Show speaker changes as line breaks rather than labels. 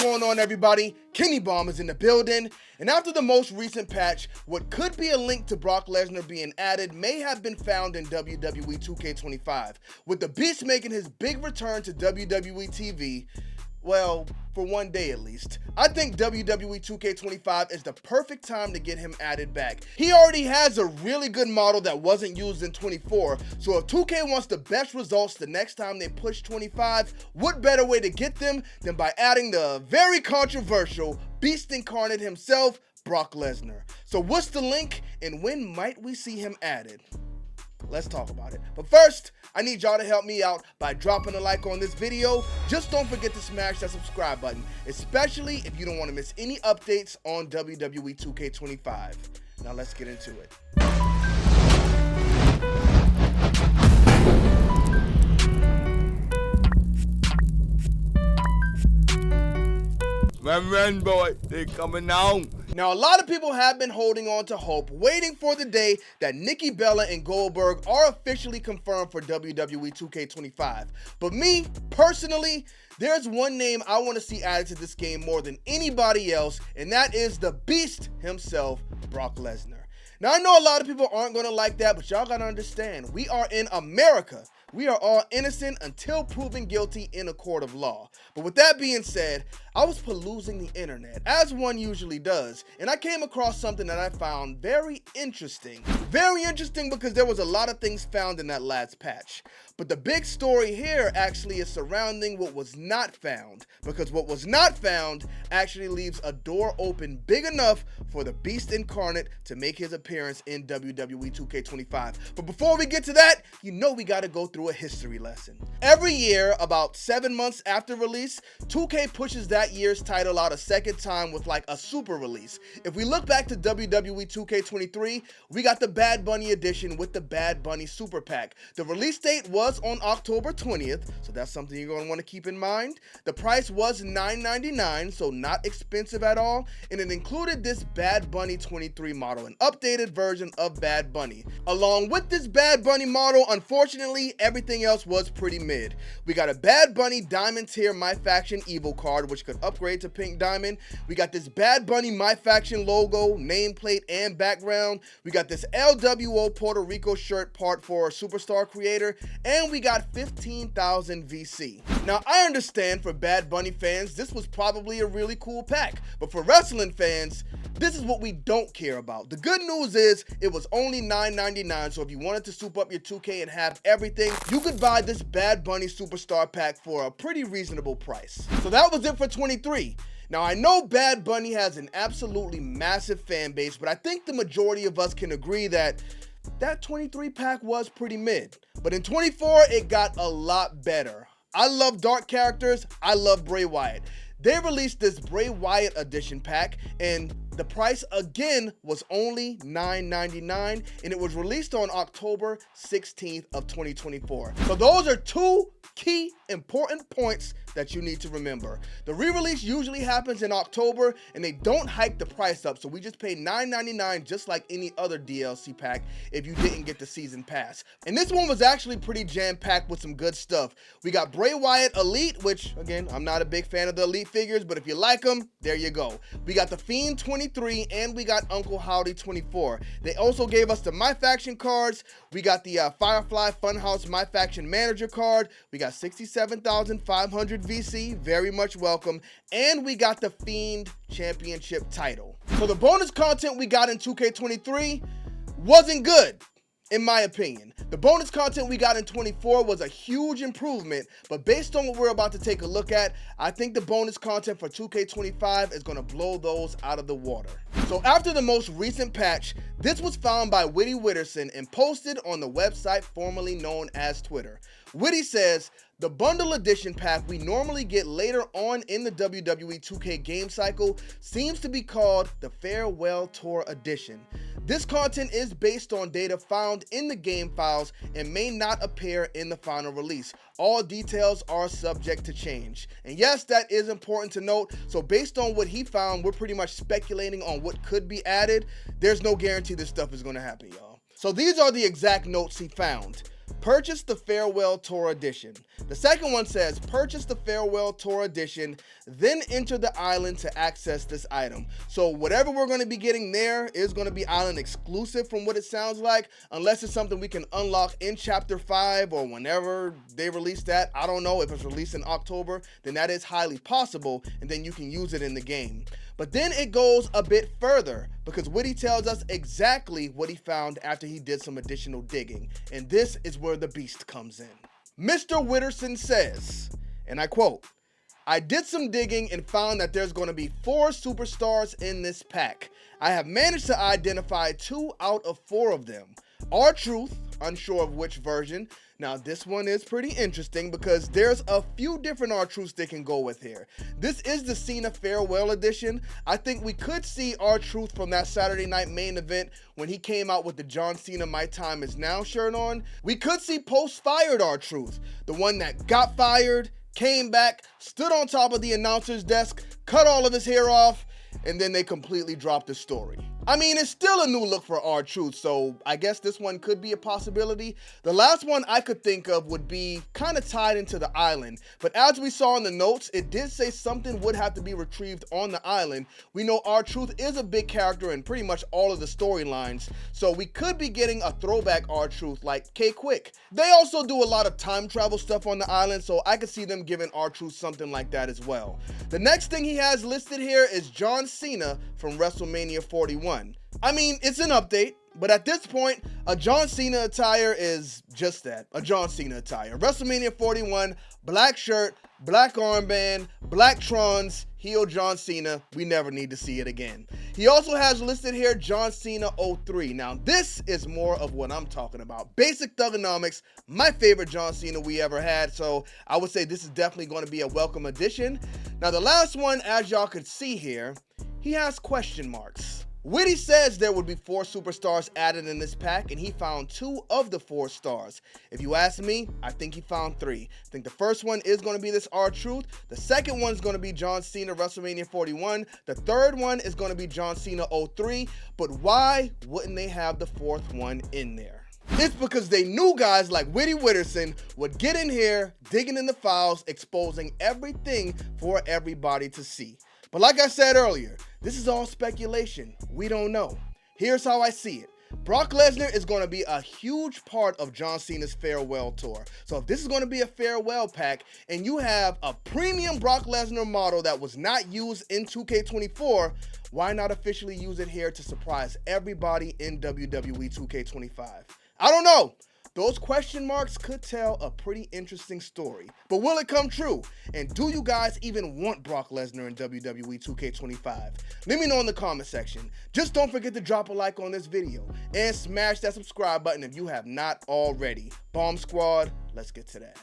going on, everybody? Kennybombx is in the building, and after the most recent patch, what could be a link to Brock Lesnar being added may have been found in WWE 2K25, with the Beast making his big return to WWE TV. Well, for one day at least. I think WWE 2K25 is the perfect time to get him added back. He already has a really good model that wasn't used in 24, so if 2K wants the best results the next time they push 25, what better way to get them than by adding the very controversial Beast Incarnate himself, Brock Lesnar. So what's the link, and when might we see him added? Let's talk about it. But first, I need y'all to help me out by dropping a like on this video. Just don't forget to smash that subscribe button, especially if you don't want to miss any updates on WWE 2K25. Now let's get into it.
Run, boy, they coming on.
Now, a lot of people have been holding on to hope, waiting for the day that Nikki Bella and Goldberg are officially confirmed for WWE 2K25. But me, personally, there's one name I want to see added to this game more than anybody else, and that is the Beast himself, Brock Lesnar. Now, I know a lot of people aren't going to like that, but y'all got to understand, we are in America. We are all innocent until proven guilty in a court of law. But with that being said, I was perusing the internet, as one usually does, and I came across something that I found very interesting. Very interesting because there was a lot of things found in that last patch. But the big story here actually is surrounding what was not found, because what was not found actually leaves a door open big enough for the Beast Incarnate to make his appearance in WWE 2K25. But before we get to that, you know we gotta go through a history lesson. Every year, about 7 months after release, 2K pushes that year's title out a second time with like a super release. If we look back to WWE 2K23, we got the Bad Bunny edition with the Bad Bunny Super Pack. The release date was on October 20th, so that's something you're going to want to keep in mind. The price was $9.99, so not expensive at all, and it included this Bad Bunny 23 model, an updated version of Bad Bunny. Along with this Bad Bunny model, unfortunately, everything else was pretty mid. We got a Bad Bunny Diamond Tier My Faction Evo card, which could upgrade to Pink Diamond. We got this Bad Bunny My Faction logo, nameplate, and background. We got this LWO Puerto Rico shirt part for a Superstar Creator, and we got 15,000 VC. Now, I understand for Bad Bunny fans, this was probably a really cool pack, but for wrestling fans, this is what we don't care about. The good news is, it was only $9.99, so if you wanted to soup up your 2K and have everything, you could buy this Bad Bunny Superstar pack for a pretty reasonable price. So that was it for 23. Now, I know Bad Bunny has an absolutely massive fan base, but I think the majority of us can agree that 23 pack was pretty mid. But in 24, it got a lot better. I love dark characters. I love Bray Wyatt. They released this Bray Wyatt edition pack, and the price again was only $9.99, and it was released on October 16th of 2024. So those are two key important points that you need to remember. The re-release usually happens in October, and they don't hike the price up, so we just pay $9.99 just like any other DLC pack if you didn't get the season pass. And this one was actually pretty jam-packed with some good stuff. We got Bray Wyatt Elite, which again, I'm not a big fan of the Elite figures, but if you like them, there you go. We got the Fiend 23, and we got Uncle Howdy 24. They also gave us the My Faction cards. We got the Firefly Funhouse My Faction Manager card. We got 67,500 VC, very much welcome, and we got the Fiend Championship title. So the bonus content we got in 2K23 wasn't good, in my opinion. The bonus content we got in 24 was a huge improvement, but based on what we're about to take a look at, I think the bonus content for 2K25 is going to blow those out of the water. So after the most recent patch, this was found by Witty Witterson and posted on the website formerly known as Twitter. Witty says, the bundle edition pack we normally get later on in the WWE 2K game cycle seems to be called the Farewell Tour Edition. This content is based on data found in the game files and may not appear in the final release. All details are subject to change. And yes, that is important to note. So based on what he found, we're pretty much speculating on what could be added. There's no guarantee this stuff is going to happen, y'all. So these are the exact notes he found. purchase the Farewell Tour Edition. The second one says, purchase the Farewell Tour Edition, then enter the island to access this item. So whatever we're going to be getting there is going to be island exclusive from what it sounds like, unless it's something we can unlock in Chapter 5 or whenever they release that. I don't know if it's released in October, then that is highly possible, and then you can use it in the game. But then it goes a bit further because Whitty tells us exactly what he found after he did some additional digging. And this is where the beast comes in. Mr. Witterson says, and I quote, "I did some digging and found that there's going to be 4 superstars in this pack. I have managed to identify 2 out of 4 of them. R-Truth, unsure of which version." Now this one is pretty interesting because there's a few different R-Truths they can go with here. This is the Cena Farewell Edition. I think we could see R-Truth from that Saturday night main event when he came out with the John Cena My Time Is Now shirt on. We could see post-fired R-Truth, the one that got fired, came back, stood on top of the announcer's desk, cut all of his hair off, and then they completely dropped the story. I mean, it's still a new look for R-Truth, so I guess this one could be a possibility. The last one I could think of would be kind of tied into the island, but as we saw in the notes, it did say something would have to be retrieved on the island. We know R-Truth is a big character in pretty much all of the storylines, so we could be getting a throwback R-Truth like K-Quick. They also do a lot of time travel stuff on the island, so I could see them giving R-Truth something like that as well. The next thing he has listed here is John Cena from WrestleMania 41. I mean, it's an update, but at this point, a John Cena attire is just that, a John Cena attire. WrestleMania 41, black shirt, black armband, black trons, heel John Cena. We never need to see it again. He also has listed here John Cena 03. Now, this is more of what I'm talking about. Basic Thugonomics, my favorite John Cena we ever had, so I would say this is definitely going to be a welcome addition. Now, the last one, as y'all could see here, he has question marks. Whitty says there would be 4 superstars added in this pack, and he found 2 of the 4 stars. If you ask me, I think he found 3. I think the first one is going to be this R-Truth. The second one is going to be John Cena WrestleMania 41. The third one is going to be John Cena 03. But why wouldn't they have the 4th one in there? It's because they knew guys like Whitty Witterson would get in here, digging in the files, exposing everything for everybody to see. But like I said earlier, this is all speculation. We don't know. Here's how I see it. Brock Lesnar is going to be a huge part of John Cena's farewell tour. So if this is going to be a farewell pack and you have a premium Brock Lesnar model that was not used in 2K24, why not officially use it here to surprise everybody in WWE 2K25? I don't know. Those question marks could tell a pretty interesting story. But will it come true? And do you guys even want Brock Lesnar in WWE 2K25? Let me know in the comment section. Just don't forget to drop a like on this video and smash that subscribe button if you have not already. Bomb Squad, let's get to that.